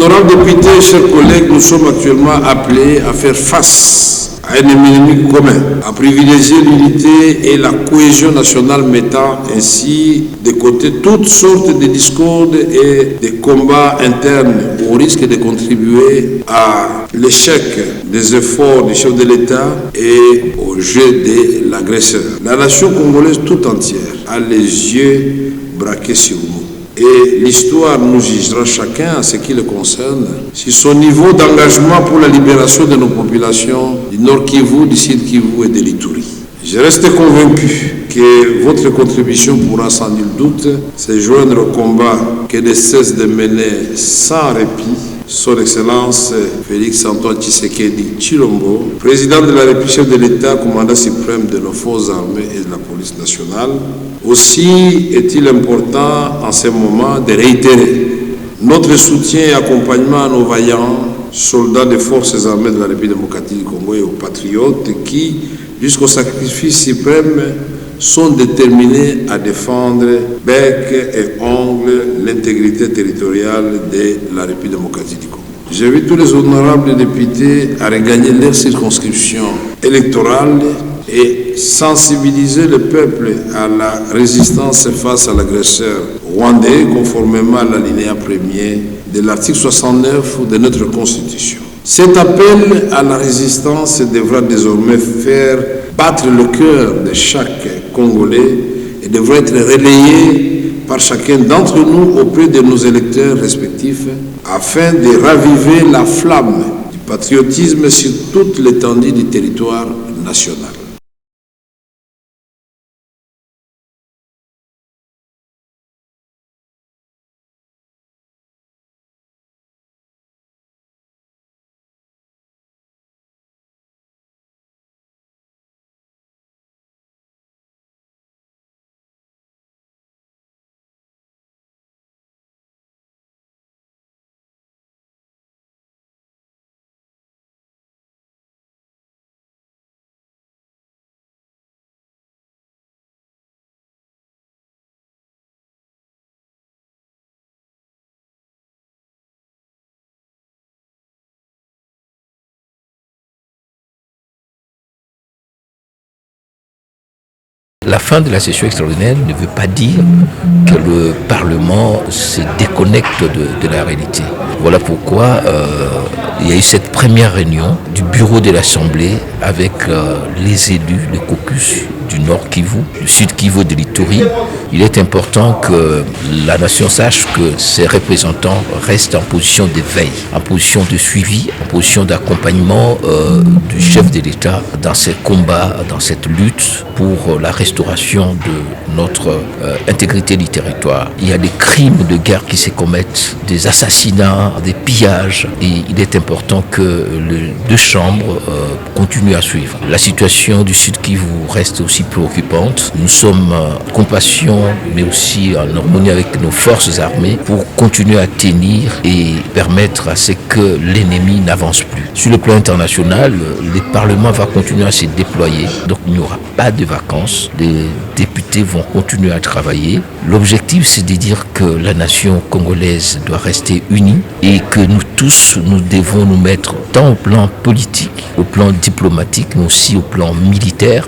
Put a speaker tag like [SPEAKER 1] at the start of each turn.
[SPEAKER 1] Honorables députés, chers collègues, nous sommes actuellement appelés à faire face à un ennemi commun, à privilégier l'unité et la cohésion nationale, mettant ainsi de côté toutes sortes de discordes et de combats internes au risque de contribuer à l'échec des efforts du chef de l'État et au jeu de l'agresseur. La nation congolaise tout entière a les yeux braqués sur nous. Et l'histoire nous jugera chacun à ce qui le concerne sur son niveau d'engagement pour la libération de nos populations du Nord Kivu, du Sud Kivu et de l'Ituri. Je reste convaincu que votre contribution pourra sans nul doute se joindre au combat que ne cesse de mener sans répit Son Excellence Félix-Antoine Tshisekedi Tshilombo, président de la République, chef de l'État, commandant suprême de nos forces armées et de la police nationale. Aussi est-il important en ce moment de réitérer notre soutien et accompagnement à nos vaillants soldats des forces armées de la République démocratique du Congo et aux patriotes qui, jusqu'au sacrifice suprême, sont déterminés à défendre bec et ongle l'intégrité territoriale de la République démocratique du Congo. J'invite tous les honorables députés à regagner leur circonscription électorale et sensibiliser le peuple à la résistance face à l'agresseur rwandais conformément à l'alinéa 1er de l'article 69 de notre Constitution. Cet appel à la résistance devra désormais faire battre le cœur de chaque Congolais et devra être relayé par chacun d'entre nous auprès de nos électeurs respectifs afin de raviver la flamme du patriotisme sur toute l'étendue du territoire national.
[SPEAKER 2] La fin de la session extraordinaire ne veut pas dire que le Parlement se déconnecte de la réalité. Voilà pourquoi il y a eu cette première réunion du bureau de l'Assemblée avec les élus, le caucus du Nord Kivu, du Sud Kivu, de l'Ituri. Il est important que la nation sache que ses représentants restent en position de veille, en position de suivi, en position d'accompagnement du chef de l'État dans ces combats, dans cette lutte pour la restauration de notre intégrité du territoire. Il y a des crimes de guerre qui se commettent, des assassinats, des pillages, et il est important que les deux chambres continuent à suivre. La situation du Sud Kivu reste aussi préoccupante. Nous sommes compassion, mais aussi en harmonie avec nos forces armées pour continuer à tenir et permettre à ce que l'ennemi n'avance plus. Sur le plan international, le Parlement va continuer à se déployer, donc il n'y aura pas de vacances. Les députés vont continuer à travailler. L'objectif, c'est de dire que la nation congolaise doit rester unie et que nous tous, nous devons nous mettre tant au plan politique, au plan diplomatique, mais aussi au plan militaire